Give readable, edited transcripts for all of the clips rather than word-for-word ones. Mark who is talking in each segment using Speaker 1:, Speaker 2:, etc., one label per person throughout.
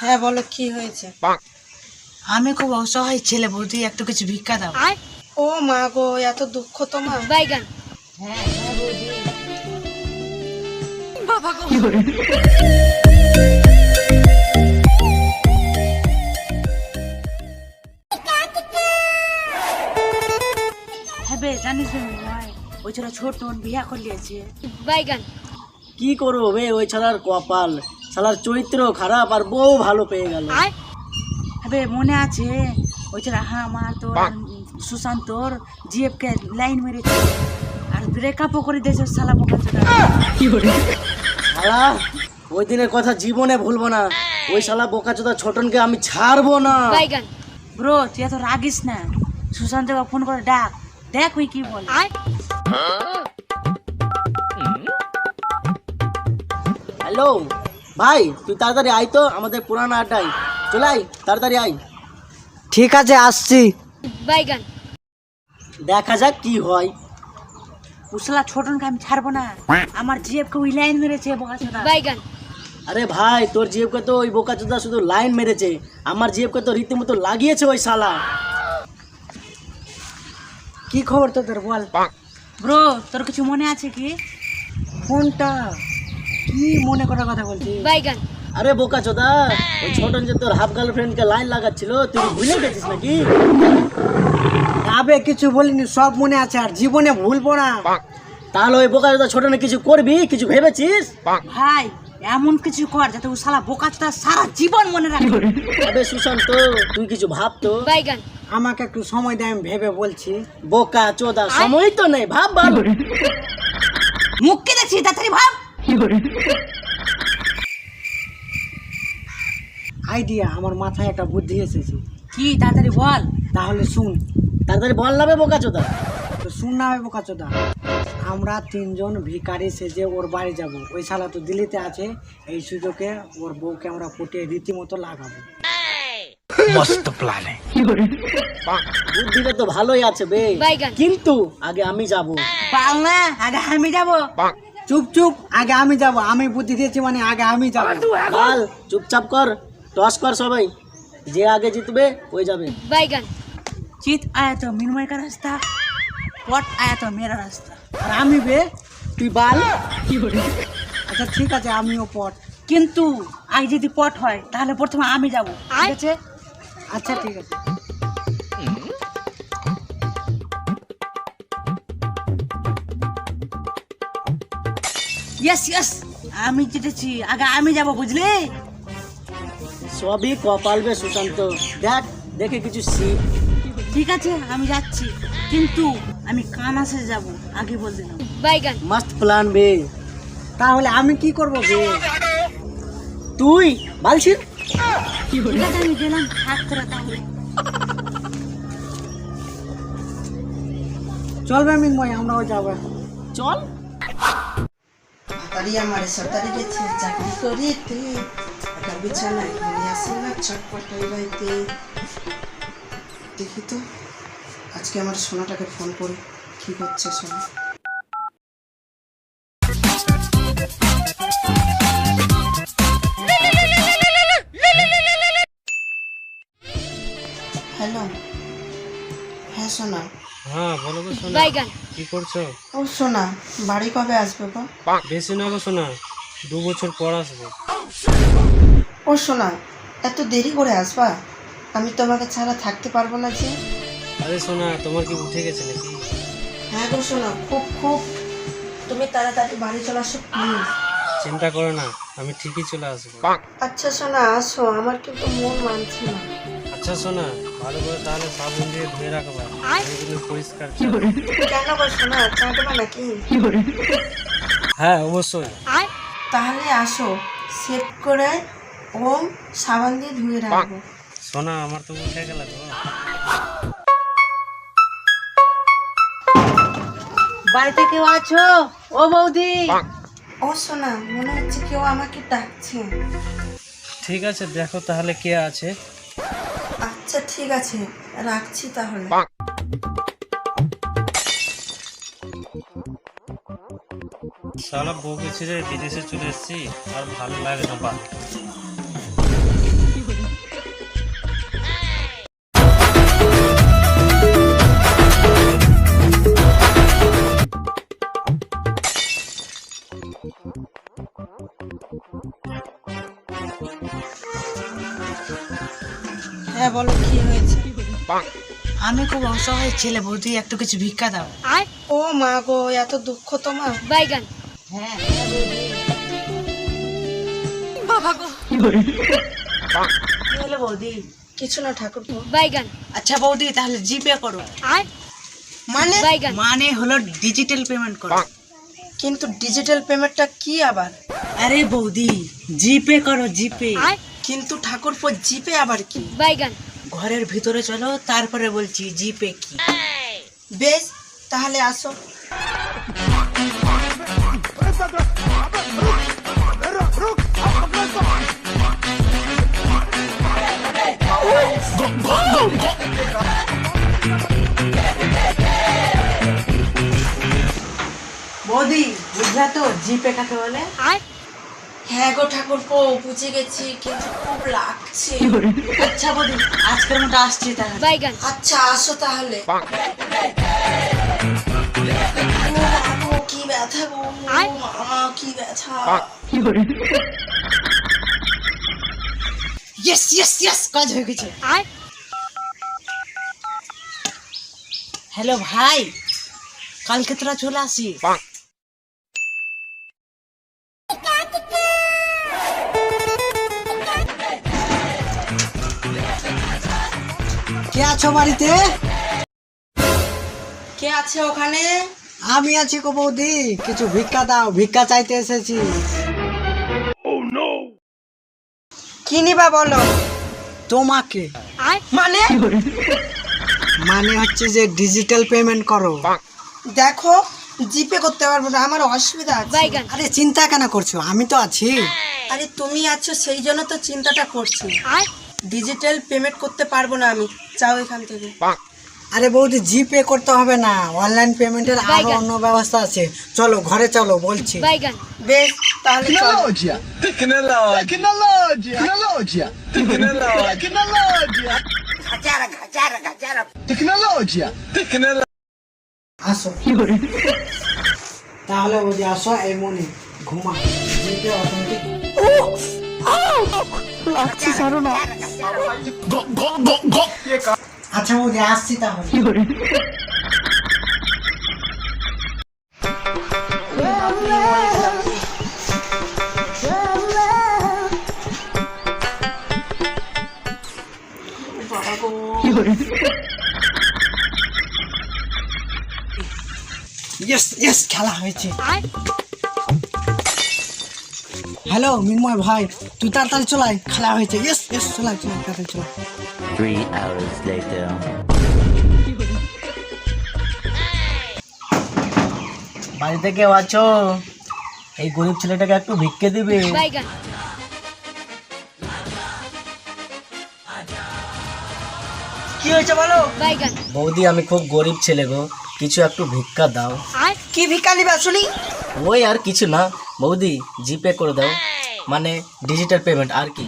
Speaker 1: হ্যাঁ বলো কি হয়েছে?
Speaker 2: আমি খুব অসহায় ছেলে, বৌদি একটু কিছু ভিক্ষা দাও।
Speaker 1: ও মা গো, এত দুঃখ তোমার?
Speaker 2: হ্যাঁ হ্যাঁ বৌদি। হ্যাঁ বে, জানিস ভাই, ওই ছেলে ছোট বিয়া করে লিয়েছে।
Speaker 3: কি করবো বে, ওই ছাড়ার কপাল, শালার চরিত্র খারাপ আর বউ ভালো পেয়ে গেল।
Speaker 2: হ্যাঁ বে, মনে আছে ওই ছেলে আমার তোর সুশান্তর জিএফকে লাইন মেরেছে আর ব্রেকআপও করে দিয়েছে শালা বোকা চোদা।
Speaker 3: শালা ওই দিনের কথা জীবনে ভুলবো না। ওই শালা বোকাচোদা ছোটনকে আমি ছাড়বো না।
Speaker 2: ব্রো তুই এত রাগিস না, সুশান্তকে ফোন করে ডাক, দেখ ওই কি বলে।
Speaker 3: হ্যালো ভাই, তুই তাড়াতাড়ি আয় তো, আমাদের পুরানো আড্ডায় চলে আয়, তাড়াতাড়ি আয়।
Speaker 1: ঠিক আছে আসছি।
Speaker 3: দেখা যাক কি হয়।
Speaker 2: উসলা ছোটনকে আমি ছাড়বো না, আমার জিএফকে ওই লাইন মেরেছে বোকা চোদা।
Speaker 3: আরে ভাই, তোর জিএফকে তো ওই বোকাচোদা শুধু লাইন মেরেছে, আমার জিএফকে তো রীতিমতো লাগিয়েছে ওই শালা।
Speaker 1: কি খবর তোদের বল?
Speaker 2: ব্রো তোর কিছু মনে আছে কি?
Speaker 1: ফোনটা কি মনে করার কথা বলছিস?
Speaker 3: আরে বোকাচোদা, ওই ছোটন যে তোর হাফ গার্লফ্রেন্ডকে লাইন লাগাচ্ছিল, তুই ভুলে গেছিস নাকি?
Speaker 1: আবে কিছু বলিনি, সব মনে আছে আর জীবনে ভুলবো না।
Speaker 3: তাহলে ওই বোকাচোদা ছোটনে কিছু করবি, কিছু ভেবেছিস?
Speaker 2: ভাই এমন কিছু কর যাতে ও শালা বোকা চোদা সারা জীবন মনে রাখবে।
Speaker 3: আবে সুশান্ত, তুই কিছু ভাবতো।
Speaker 1: আমাকে একটু সময় দেয়, আমি ভেবে বলছি।
Speaker 3: বোকাচোদা, সময় তো নেই, ভাব ভাব।
Speaker 2: মুখকে দেখছি, তাড়াতাড়ি ভাব।
Speaker 1: আইডিয়া, আমার মাথায় একটা বুদ্ধি এসেছে।
Speaker 2: কি তাড়াতাড়ি বল।
Speaker 1: তাহলে শুন।
Speaker 3: তাড়াতাড়ি বল না বে বোকাচোদা।
Speaker 1: তো শুন না বোকাচোদা, আমরা তিনজন ভিখারি সেজে ওর বাড়ি যাব। ওই শালা তো দিল্লিতে আছে, এই সুযোগে ওর বউকে আমরা পটিয়ে রীতিমতো লাগাবো।
Speaker 4: मस्त प्लान है।
Speaker 3: বুদ্ধিটা তো ভালোই আছে বে, কিন্তু আগে আমি যাব।
Speaker 2: পাল না, আগে আমি যাবো।
Speaker 1: চুপ চুপ, আগে আমি যাব। আমি বুদ্ধি দিয়েছি মানে আগে আমি যাব।
Speaker 3: বল, চুপচাপ কর, টস কর সবাই, যে আগে জিতবে ওই যাবে।
Speaker 2: চিত আয়া তো মিনময় का रास्ता, পট আয়া তো মেরা রাস্তা।
Speaker 1: আর আমি বে, তুই বাল। আচ্ছা ঠিক আছে, আমিও পট।
Speaker 2: কিন্তু আজ যদি পট হয় তাহলে প্রথমে আমি যাব, ঠিক আছে?
Speaker 1: আচ্ছা ঠিক আছে।
Speaker 2: ইয়েস ইয়েস, আমি জিতেছি, আগে আমি যাব, বুঝলি?
Speaker 3: সবই কপাল বে সুশান্ত, দেখ দেখে কিছু শিখ।
Speaker 2: ঠিক আছে আমি যাচ্ছি, কিন্তু আমি কানাসে যাব, আগে বল দিলাম।
Speaker 3: মস্ত প্ল্যান বে।
Speaker 1: তাহলে আমি কি করব বে?
Speaker 3: তুই বালছিস।
Speaker 2: ঠিক আছে আমি গেলাম, থাক তোরা তাহলে।
Speaker 1: চলবে মিনময়, আমরাও যাবো এখন।
Speaker 3: চল।
Speaker 1: তাড়াতাড়ি আমার সরকারি গেছে চাকরি করিতে, একটা বিছানায় ঘুমিয়ে আসে না ছটপটাই বাড়িতে। দেখি তো আজকে আমার সোনাটাকে ফোন করি, কি করছে সোনা। হ্যালো, হ্যাঁ সোনা।
Speaker 5: হ্যাঁ বলো গো সোনা, কি করছো?
Speaker 1: ও সোনা, বাড়ি কবে আসবে গো?
Speaker 5: বেশি না গো সোনা, 2 বছর পর আসবো।
Speaker 1: ও সোনা, এত দেরি করে আসবা? আমি তোমাকে ছাড়া থাকতে পারবো না যে।
Speaker 5: আরে সোনা, তোমার কি উঠে গেছে নাকি?
Speaker 1: হ্যাঁ গো সোনা, খুব খুব, তুমি তাড়াতাড়ি বাড়ি চলে আসো প্লিজ।
Speaker 5: চিন্তা করো না, আমি ঠিকই চলে আসবো।
Speaker 1: আচ্ছা সোনা আসো, আমার কিন্তু মন মানছে না।
Speaker 5: আচ্ছা সোনা, ভালো করে তাহলে সাবুন দিয়ে ধুয়ে রাখবা, এগুলো পরিষ্কার।
Speaker 1: কেন গো সোনা, চা দেবা নাকি?
Speaker 5: হ্যাঁ অবশ্যই।
Speaker 1: তাহলে আসো, সেভ করে ওম সাবান দিয়ে ধুয়ে রাখবো।
Speaker 5: সোনা আমার তো উঠে গেল গো।
Speaker 2: বাড়িতে কেউ আছো? ও বৌদি।
Speaker 1: ও সোনা, মনে হচ্ছে কেউ আমাকে ডাকছে।
Speaker 5: ঠিক আছে, দেখো তাহলে কে আছে।
Speaker 1: আচ্ছা ঠিক আছে, রাখছি তাহলে।
Speaker 5: শালা বউকে ছেড়ে বিদেশে চলে এসেছি, আর ভালো লাগে না।
Speaker 2: হ্যাঁ বলো কি হয়েছে?
Speaker 1: আমি খুব অসহায় ছেলে, বৌদি একটু কিছু ভিক্ষা দাও।
Speaker 2: ও মা গো, এত দুঃখ তোমার।
Speaker 1: হ্যাঁ
Speaker 2: কি হলো বৌদি? কিছু না ঠাকুরপো।
Speaker 1: আচ্ছা বৌদি, তাহলে জিপে করো।
Speaker 2: মানে?
Speaker 1: মানে হলো ডিজিটাল পেমেন্ট করো।
Speaker 2: কিন্তু ডিজিটাল পেমেন্টটা কি আবার?
Speaker 1: আরে বৌদি, জিপে করো, জিপে।
Speaker 2: কিন্তু ঠাকুরপো জিপে আবার কি?
Speaker 1: ঘরের ভিতরে চলো, তারপরে বলছি জিপে কি।
Speaker 2: বেশ, তাহলে আসো।
Speaker 1: বৌদি বুঝলা তো জিপে কাকে বলে?
Speaker 2: হ্যাঁ গো ঠাকুরপো, বুঝে গেছি, কিন্তু খুব লাগছে।
Speaker 1: আচ্ছা বৌদি, আজকের মতো আসছি তাহলে।
Speaker 2: আচ্ছা আসো তাহলে। ও কি ব্যথা গো, মা কি ব্যথা।
Speaker 1: ইয়েস ইয়েস ইয়েস, কাজ হয়ে গেছে। হ্যালো ভাই, কালকে তোরা চলে আসি। কে আছো বাড়িতে?
Speaker 2: কে আছে ওখানে?
Speaker 1: আমি আছি গো বৌদি, কিছু ভিক্ষা দাও, ভিক্ষা চাইতে এসেছি।
Speaker 2: কি নিবা বলো?
Speaker 1: তোমাকে।
Speaker 2: মানে?
Speaker 1: মানে হচ্ছে যে ডিজিটাল পেমেন্ট করো।
Speaker 2: দেখো, জিপে করতে পারবো না, আমার অসুবিধা আছে।
Speaker 1: আরে চিন্তা কেন করছো, আমি তো আছি।
Speaker 2: আরে তুমি আছো সেই জন্য তো চিন্তাটা করছি। ডিজিটাল পেমেন্ট করতে পারবো না আমি, যাও এখান থেকে।
Speaker 1: আরে বৌদি, জিপে করতে হবে না, অনলাইন পেমেন্টের আরো অন্য ব্যবস্থা আছে। চলো ঘরে চলো বলছি।
Speaker 2: বেশ, তাহলে চলো।
Speaker 1: আসো তাহলে বৌদি, আসো এই মনে ঘুমা, জিপে অটোমেটিক। আচ্ছা বৌদি, আসছি তাহলে। ইয়েস ইয়েস, খেলা হয়েছে। হ্যালো মিনময় ভাই, তুই তাড়াতাড়ি চলাই, খেলা হয়েছে। ইয়েস ইয়েস, চলাই চলাই, তাড়াতাড়ি চলাই।
Speaker 6: 3 hours later.
Speaker 3: বাড়িতে কেউ আছো? এই গরিব ছেলেটাকে একটু ভিক্ষে দিবে।
Speaker 2: কি হয়েছে বলো?
Speaker 3: বৌদি, আমি খুব গরিব ছেলে গো, কিছু একটু ভিক্ষা দাও।
Speaker 2: কি ভিক্ষা নিবা শুনি?
Speaker 3: ওই আর কিছু না বৌদি, জিপে করে দাও, মানে ডিজিটাল পেমেন্ট আর কি।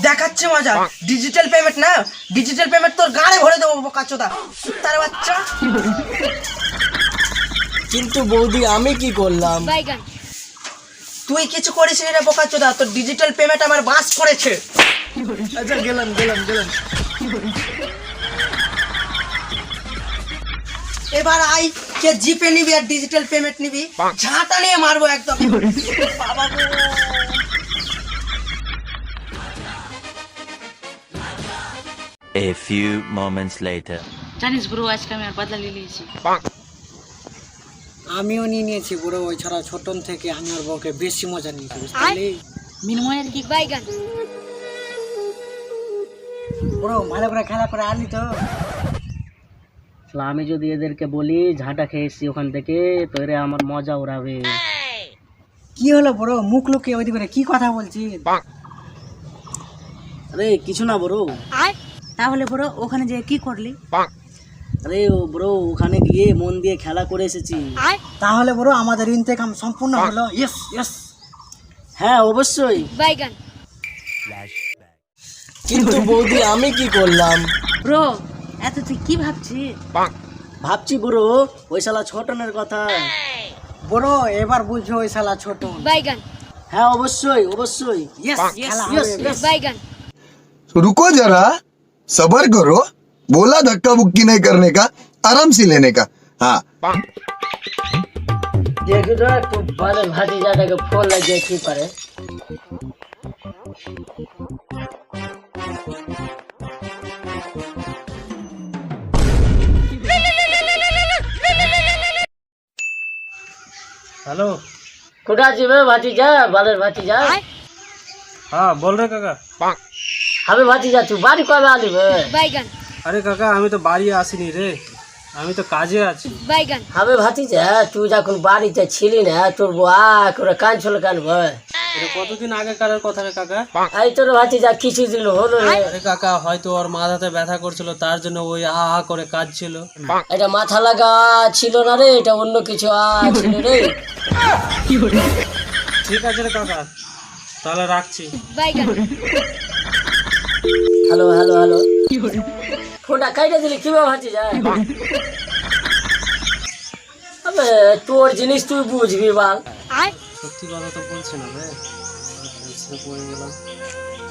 Speaker 2: দেখাচ্ছে মজা। ডিজিটাল পেমেন্ট না, ডিজিটাল পেমেন্ট তোর গাড়ে ভরে দেবো বোকাচোদা, তার বাচ্চা।
Speaker 3: কিন্তু বৌদি, আমি কি করলাম?
Speaker 2: তুই কিছু করিস রে বোকাচোদা, তোর ডিজিটাল পেমেন্ট আমার বাস করেছে।
Speaker 3: আচ্ছা গেলাম গেলাম গেলাম।
Speaker 2: এবার আই, কে জিপে নিবি আর ডিজিটাল পেমেন্ট নিবি, ঝাঁটা নিয়ে মারবো একদম। বাবা গো।
Speaker 6: A few moments later.
Speaker 2: জানিস ব্রো, আজকে আমি আর বদলা নিয়েছি।
Speaker 1: আমিও নিয়ে নিয়েছি বুড়ো, ওই ছাড়া ছোটন থেকে আমি ওর বউকে বেশি মজা নিয়েছি, বুঝতে পারলি?
Speaker 2: মিনময়ের কি
Speaker 1: বুড়ো ভালো করে খেলা করে আনলি তো?
Speaker 3: আমি যদি এদেরকে বলি ঝাঁটা খেয়েছি ওখান থেকে, তো এরা আমার মজা উড়াবে।
Speaker 1: কি হলো বুড়ো, মুখ লুকিয়ে ওইদিকে করে কি কথা বলছিস?
Speaker 3: আরে কিছু না বড়ো।
Speaker 2: তাহলে ব্রো ওখানে যে কি করলি?
Speaker 3: আরে ও ব্রো, ওখানে গিয়ে মন দিয়ে খেলা করে এসেছি।
Speaker 1: তাহলে বুড়ো আমাদের ইন্তেকাম সম্পূর্ণ হলো। Yes yes.
Speaker 3: হ্যাঁ অবশ্যই। কিন্তু বৌদি, আমি কি করলাম?
Speaker 2: ব্রো এত তুই কি ভাবছিস?
Speaker 3: ভাবছি বুড়ো, ওই শালা ছোটনের কথা।
Speaker 1: বড় এবার বুঝছো ওই শালা ছোট।
Speaker 3: হ্যাঁ অবশ্যই অবশ্যই।
Speaker 1: ইয়েস খেলা
Speaker 3: Yes,
Speaker 1: হবে।
Speaker 3: yes.
Speaker 7: तो रुको जरा सबर करो बोला धक्का बुक्की नहीं करने का आराम से लेने का हाँ
Speaker 3: দেখি তো একটু বালের ভাতিজাটাকে ফোন লাগিয়ে কি করে।
Speaker 5: हेलो।
Speaker 3: কোথা আছি বে ভাতিজা, বালের ভাতিজা?
Speaker 5: हाँ बोल रहे काका।
Speaker 3: আমি ভাতিজা, তুই বাড়ি কবে আলি বে?
Speaker 5: अरे काका আমি তো বাড়ি আসিনি রে, আমি তো কাজে আছি।
Speaker 3: আমি ভাতিজা তুই যখন বাড়িতে ছিলি না তোর বউ করে কাঁদছিল কেন ভাই?
Speaker 5: এটা কতদিন আগেকার কথা রে কাকা?
Speaker 3: এই তোর ভাতিজা কিছুদিন হলো রে।
Speaker 5: আরে কাকা হয়তো ওর মাথাতে ব্যথা করছিল তার জন্য ওই আ আ করে কাঁদছিল।
Speaker 3: এটা মাথা লাগা ছিল না রে, এটা অন্য কিছু ছিল রে।
Speaker 5: ঠিক আছে রে কাকা, তাহলে রাখছি।
Speaker 3: হ্যালো হ্যালো হ্যালো, ফোনটা কাইটা দিলি কি ভাতিজা? আবে তোর জিনিস তুই বুঝবি বাল।
Speaker 5: সত্যি কথা তো বলছি না রে, টেনশনে পড়ে গেলাম।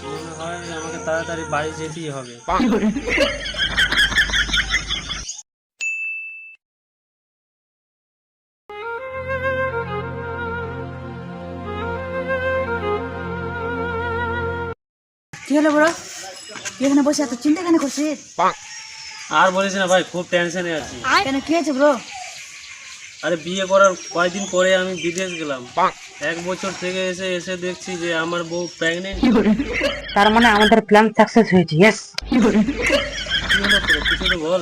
Speaker 5: মনে হয় যে আমাকে তাড়াতাড়ি বাড়ি যেতেই হবে।
Speaker 2: কি হলো বড়, তুই এখানে বসে এত চিন্তা কেন করছিস?
Speaker 5: আর বলিস না ভাই, খুব টেনশনে আছি।
Speaker 2: কেন কি হয়েছে ব্রো?
Speaker 5: আরে বিয়ে করার কয়েকদিন পরে আমি বিদেশ গেলাম, 1 বছর থেকে এসে এসে দেখছি যে আমার বউ প্রেগনেন্ট।
Speaker 2: তার মানে আমাদের প্ল্যান সাকসেস হয়েছে। ইয়েস।
Speaker 5: কি হলো তোর, কিছু তো বল।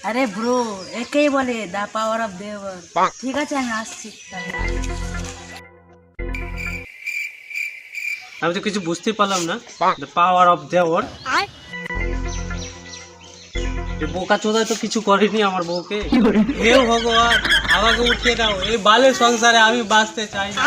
Speaker 2: আরে ব্রো একেই বলে দা পাওয়ার অফ দেওয়ার। ঠিক আছে আমি আসছি।
Speaker 5: আমি তো কিছু বুঝতেই পারলাম না। দ্য পাওয়ার অফ দেওয়ার। বোকা চোদায় তো কিছু করেনি আমার বউকে। হে ভগবান, আমাকে উঠিয়ে দাও, এই বালের সংসারে আমি বাঁচতে চাই না।